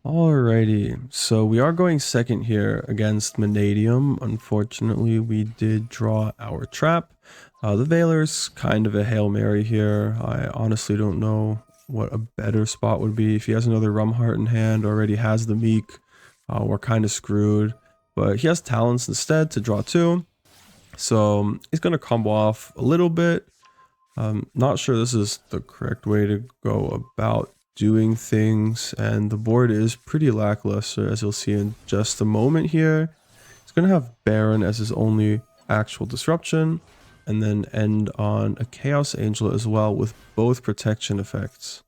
Alrighty, so we are going second here against Vanadium. Unfortunately, we did draw our trap. The Veiler's kind of a Hail Mary here. I honestly don't know what a better spot would be. If he has another Rumheart in hand, already has the Meek, we're kind of screwed. But he has Talents instead to draw two. So he's going to combo off a little bit. Not sure this is the correct way to go about doing things, and the board is pretty lackluster, as you'll see in just a moment here. He's going to have Baron as his only actual disruption, and then end on a Chaos Angel as well with both protection effects.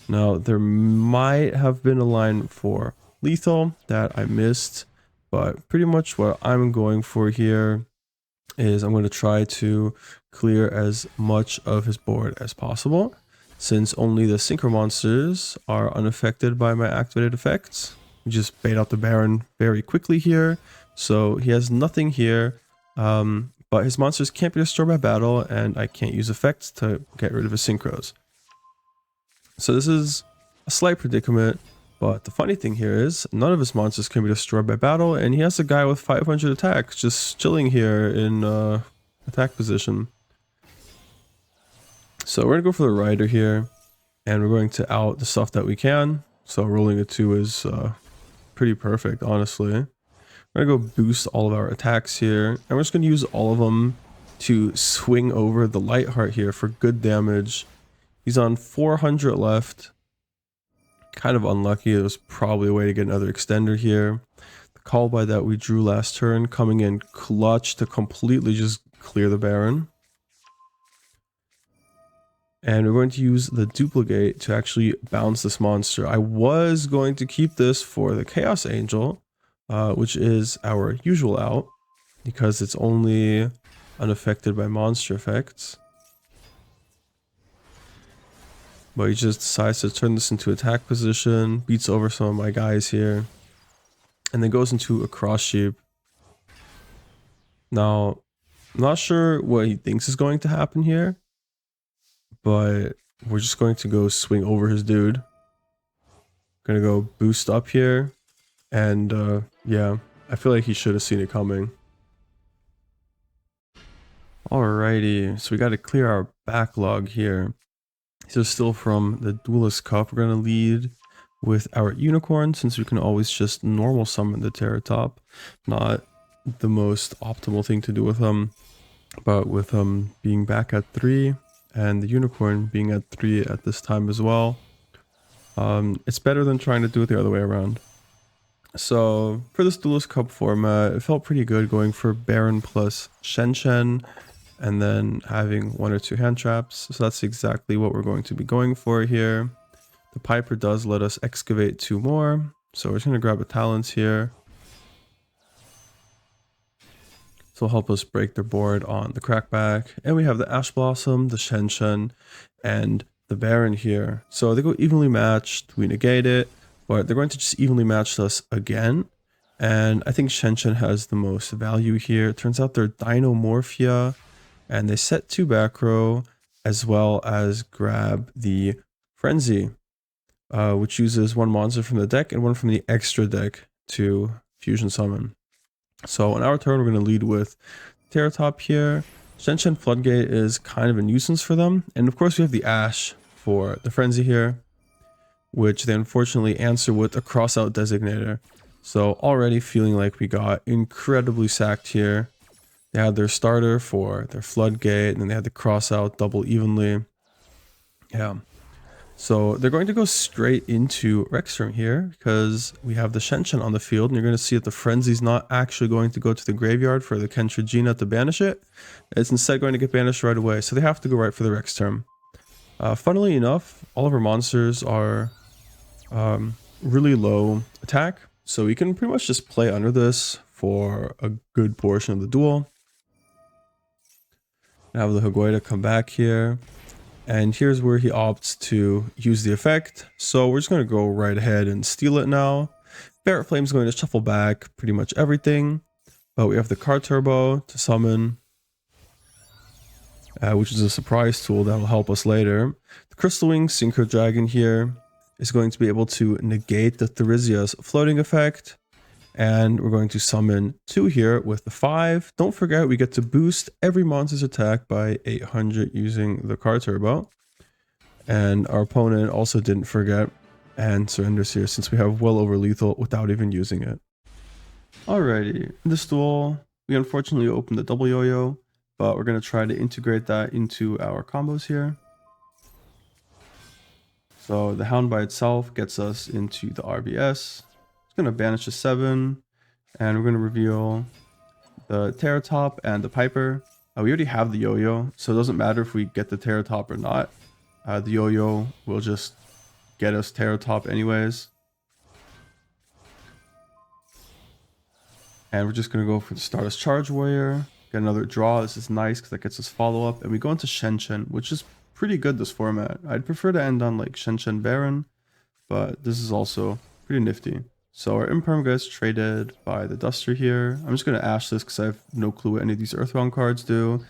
Now, there might have been a line for lethal that I missed, but pretty much what I'm going for here is I'm going to try to clear as much of his board as possible, since only the synchro monsters are unaffected by my activated effects. We just bait out the Baron very quickly here, so he has nothing here, but his monsters can't be destroyed by battle, and I can't use effects to get rid of his synchros. So this is a slight predicament, but the funny thing here is none of his monsters can be destroyed by battle, and he has a guy with 500 attacks just chilling here in attack position. So we're going to go for the Rider here, and we're going to out the stuff that we can. So rolling a 2 is pretty perfect, honestly. We're going to go boost all of our attacks here, and we're just going to use all of them to swing over the Lightheart here for good damage. He's on 400 left. Kind of unlucky. There was probably a way to get another extender here. The call by that we drew last turn coming in clutch to completely just clear the Baron. And we're going to use the duplicate to actually bounce this monster. I was going to keep this for the Chaos Angel, which is our usual out, because it's only unaffected by monster effects. But he just decides to turn this into attack position, beats over some of my guys here, and then goes into a cross sheep. Now, I'm not sure what he thinks is going to happen here, but we're just going to go swing over his dude. Gonna go boost up here, and yeah, I feel like he should have seen it coming. Alrighty, so we got to clear our backlog here. These are still from the Duelist Cup. We're going to lead with our Unicorn, since we can always just normal summon the Terratop. Not the most optimal thing to do with them, but with them being back at 3 and the Unicorn being at 3 at this time as well, it's better than trying to do it the other way around. So for this Duelist Cup format, it felt pretty good going for Baron plus Shen, and then having 1 or 2 hand traps. So that's exactly what we're going to be going for here. The Piper does let us excavate 2 more. So we're just going to grab a Talents here. So it'll help us break their board on the Crackback. And we have the Ash Blossom, the Shen, and the Baron here. So they go evenly matched. We negate it, but they're going to just evenly match us again. And I think Shen has the most value here. It turns out they're Dinomorphia. And they set 2 back row, as well as grab the Frenzy, which uses 1 monster from the deck and 1 from the extra deck to fusion summon. So on our turn, we're going to lead with Terratop here. Shen Floodgate is kind of a nuisance for them. And of course, we have the Ash for the Frenzy here, which they unfortunately answer with a Crossout Designator. So already feeling like we got incredibly sacked here. They had their starter for their Floodgate, and then they had the cross out double evenly. Yeah. So they're going to go straight into Rexstrom here, because we have the Shen on the field, and you're going to see that the Frenzy's not actually going to go to the graveyard for the Kentrigina to banish it. It's instead going to get banished right away, so they have to go right for the Rexstrom. Funnily enough, all of our monsters are really low attack, so we can pretty much just play under this for a good portion of the duel. Have the Higuita come back here, and here's where he opts to use the effect. So we're just going to go right ahead and steal it now. Barret Flame's going to shuffle back pretty much everything, but we have the Card Turbo to summon, which is a surprise tool that will help us later. The Crystal Wing Synchro Dragon here is going to be able to negate the Therizia's floating effect. And we're going to summon 2 here with the 5. Don't forget, we get to boost every monster's attack by 800 using the card turbo. And our opponent also didn't forget and surrenders here since we have well over lethal without even using it. Alrighty, in this duel, we unfortunately opened the double yo-yo, but we're going to try to integrate that into our combos here. So the Hound by itself gets us into the RBS. It's going to banish a 7, and we're going to reveal the Terratop and the Piper. We already have the yo-yo, so it doesn't matter if we get the Terratop or not. The yo-yo will just get us Terratop anyways. And we're just going to go for the Stardust Charge Warrior. Get another draw. This is nice because that gets us follow-up. And we go into Shen, which is pretty good this format. I'd prefer to end on like Shen Baron, but this is also pretty nifty. So our Imperm gets traded by the Duster here. I'm just going to Ash this because I have no clue what any of these Earthbound cards do.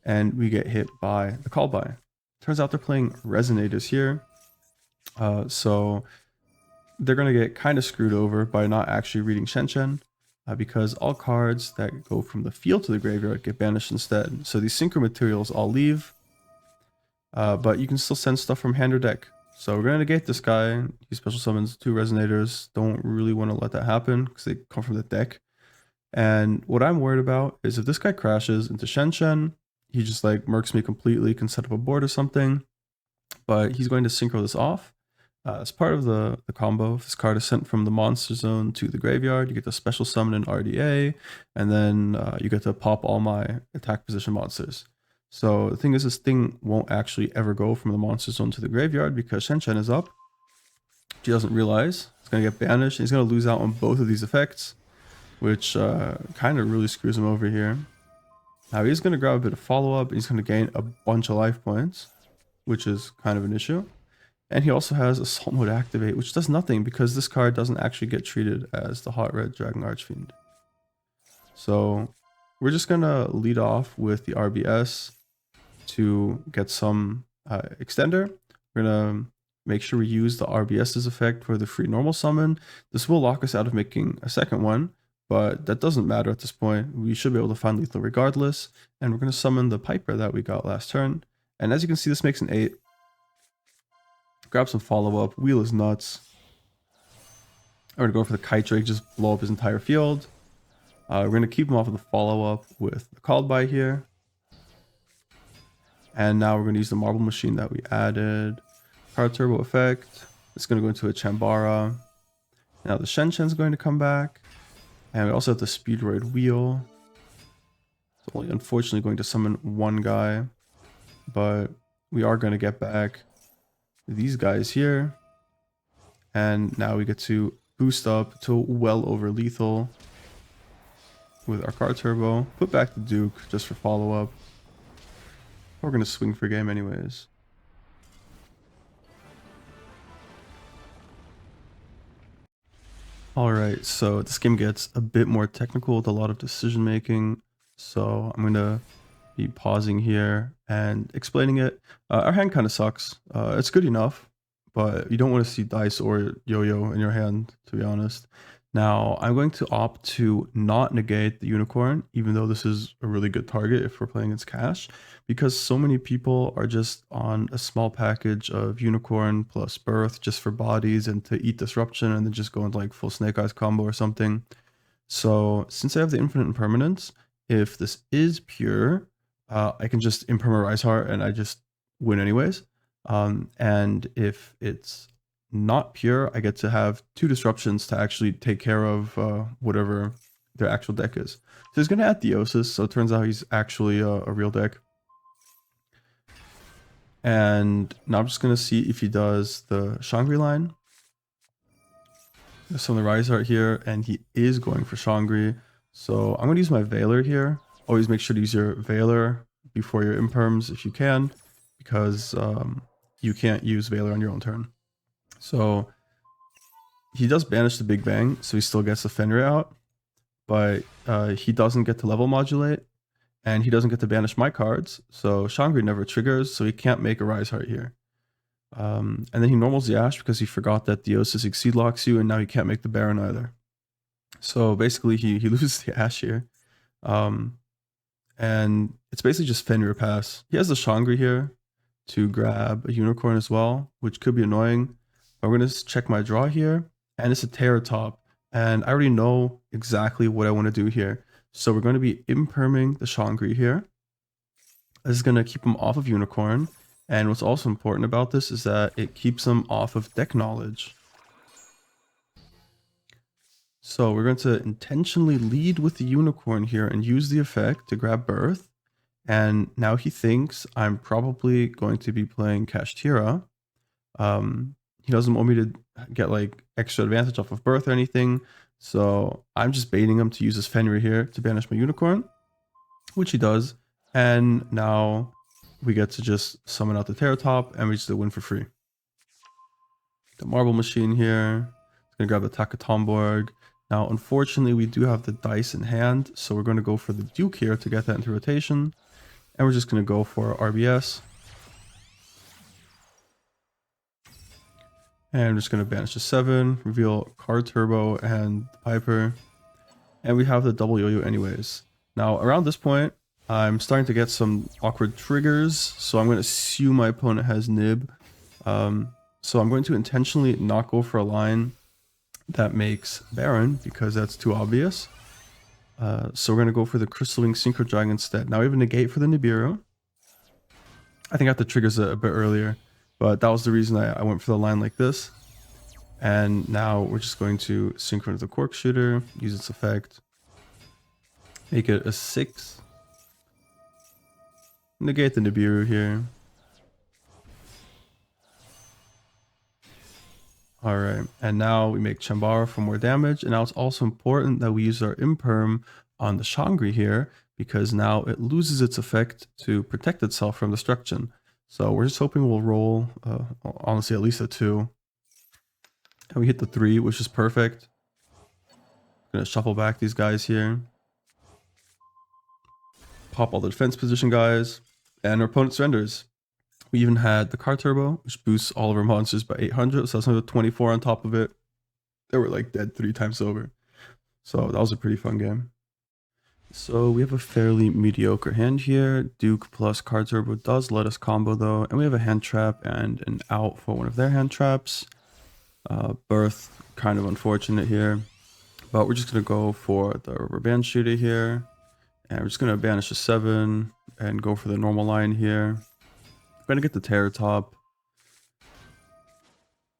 And we get hit by the Call By. Turns out they're playing Resonators here. So they're going to get kind of screwed over by not actually reading Shen. Because all cards that go from the field to the graveyard get banished instead. So these synchro materials all leave, but you can still send stuff from hand or deck. So we're going to negate this guy. He special summons 2 Resonators. Don't really want to let that happen because they come from the deck. And what I'm worried about is if this guy crashes into Shen, he just like murks me completely, can set up a board or something. But he's going to synchro this off. As part of the combo, if this card is sent from the monster zone to the graveyard, you get to special summon an RDA, and then you get to pop all my attack position monsters. So the thing is, this thing won't actually ever go from the monster zone to the graveyard because Shen is up. He doesn't realize it's going to get banished. He's going to lose out on both of these effects, which kind of really screws him over here. Now he's going to grab a bit of follow-up, and he's going to gain a bunch of life points, which is kind of an issue. And he also has Assault Mode Activate, which does nothing because this card doesn't actually get treated as the Hot Red Dragon Archfiend. So we're just going to lead off with the RBS to get some extender. We're going to make sure we use the RBS's effect for the free normal summon. This will lock us out of making a second one, but that doesn't matter at this point. We should be able to find lethal regardless. And we're going to summon the Piper that we got last turn. And as you can see, this makes an 8. Grab some follow-up. Wheel is nuts. I'm going to go for the Kite Drake, just blow up his entire field. We're going to keep him off of the follow-up with the Called By here. And now we're going to use the Marble Machine that we added. Card Turbo effect. It's going to go into a Chambara. Now the Shen's going to come back. And we also have the Speedroid Wheel. It's only unfortunately going to summon one guy. But we are going to get back these guys here, and now we get to boost up to well over lethal with our card turbo. Put back the Duke just for follow-up. We're going to swing for game anyways. Alright, so this game gets a bit more technical with a lot of decision making, so I'm going to be pausing here and explaining it. Our hand kind of sucks. It's good enough, but you don't want to see dice or yo-yo in your hand, to be honest. Now, I'm going to opt to not negate the Unicorn, even though this is a really good target if we're playing against Cash, because so many people are just on a small package of Unicorn plus Birth just for bodies and to eat Disruption and then just go into like full Snake Eyes combo or something. So since I have the Infinite Impermanence, if this is pure, I can just Imperma Rise Heart and I just win anyways. And if it's not pure, I get to have 2 disruptions to actually take care of whatever their actual deck is. So he's going to add Theosis, so it turns out he's actually a real deck. And now I'm just going to see if he does the Shangri line. There's some of the Rise Heart here, and he is going for Shangri. So I'm going to use my Veiler here. Always make sure to use your Veiler before your Imperms if you can, because you can't use Veiler on your own turn. So he does banish the Big Bang, so he still gets the Fenrir out, but he doesn't get to level modulate, and he doesn't get to banish my cards, so Shangri never triggers, so he can't make a Rise Heart here. And then he normals the Ash because he forgot that the Theosis Exceed locks you, and now he can't make the Baron either. So basically he loses the Ash here. And it's basically just Fenrir pass. He has the Shangri here to grab a Unicorn as well, which could be annoying. But we're going to check my draw here, and it's a Terror Top. And I already know exactly what I want to do here. So we're going to be imperming the Shangri here. This is going to keep him off of Unicorn. And what's also important about this is that it keeps him off of Deck Knowledge. So we're going to intentionally lead with the Unicorn here and use the effect to grab Birth. And now he thinks I'm probably going to be playing Kashtira. He doesn't want me to get like extra advantage off of Birth or anything. So I'm just baiting him to use his Fenrir here to banish my Unicorn, which he does. And now we get to just summon out the Terror Top and we just win for free. The Marble Machine here. It's going to grab the Takatomborg. Now, unfortunately, we do have the dice in hand, so we're going to go for the Duke here to get that into rotation. And we're just going to go for RBS. And I'm just going to banish the 7, reveal Card Turbo and the Piper. And we have the double yo-yo anyways. Now, around this point, I'm starting to get some awkward triggers, so I'm going to assume my opponent has Nib. So I'm going to intentionally not go for a line that makes Baron, because that's too obvious. So we're going to go for the Crystal Wing Synchro Dragon instead. Now we have a negate for the Nibiru. I think I have the triggers a bit earlier, but that was the reason I went for the line like this. And now we're just going to synchro the Cork Shooter, use its effect, make it a 6. Negate the Nibiru here. Alright, and now we make Chambara for more damage, and now it's also important that we use our Imperm on the Shangri here, because now it loses its effect to protect itself from destruction. So we're just hoping we'll roll, honestly, at least a 2. And we hit the 3, which is perfect. Gonna shuffle back these guys here. Pop all the defense position guys, and our opponent surrenders. We even had the Card Turbo, which boosts all of our monsters by 800, so that's another 24 on top of it. They were like dead 3 times over. So that was a pretty fun game. So we have a fairly mediocre hand here. Duke plus Card Turbo does let us combo though, and we have a hand trap and an out for one of their hand traps. Birth, kind of unfortunate here. But we're just going to go for the Rubber Band Shooter here. And we're just going to banish a 7 and go for the normal line here. We're going to get the Terror Top.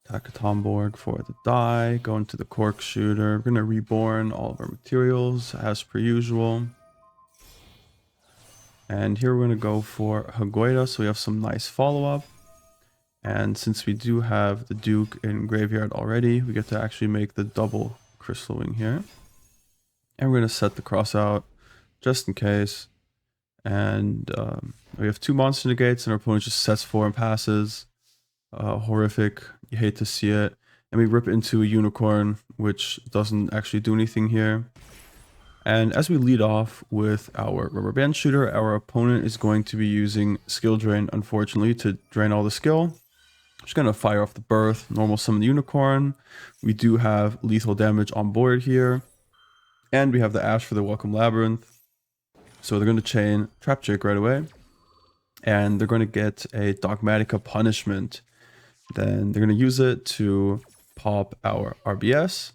Takatomborg for the die. Go into the Cork Shooter. We're going to reborn all of our materials as per usual. And here we're going to go for Hagoida, so we have some nice follow-up. And since we do have the Duke in Graveyard already, we get to actually make the double Crystal Wing here. And we're going to set the cross out just in case. And we have 2 monster negates, and our opponent just sets 4 and passes. Horrific. You hate to see it. And we rip into a Unicorn, which doesn't actually do anything here. And as we lead off with our Rubber Band Shooter, our opponent is going to be using Skill Drain, unfortunately, to drain all the skill. Just going to fire off the Birth, normal summon the Unicorn. We do have lethal damage on board here. And we have the Ash for the Welcome Labyrinth. So they're going to chain Trap Jake right away. And they're going to get a Dogmatica Punishment. Then they're going to use it to pop our RBS.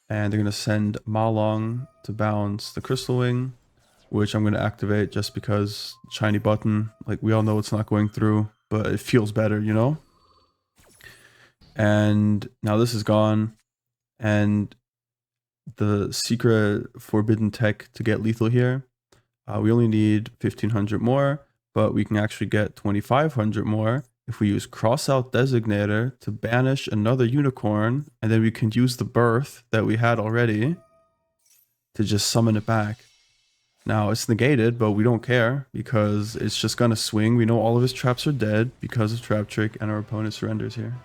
And they're going to send Malong to bounce the Crystal Wing, which I'm going to activate just because shiny button. Like, we all know it's not going through, but it feels better, you know? And now this is gone. And the secret forbidden tech to get lethal here. We only need 1500 more, but we can actually get 2500 more if we use Crossout Designator to banish another Unicorn, and then we can use the Birth that we had already to just summon it back. Now it's negated, but we don't care because it's just gonna swing. We know all of his traps are dead because of Trap Trick, and our opponent surrenders here.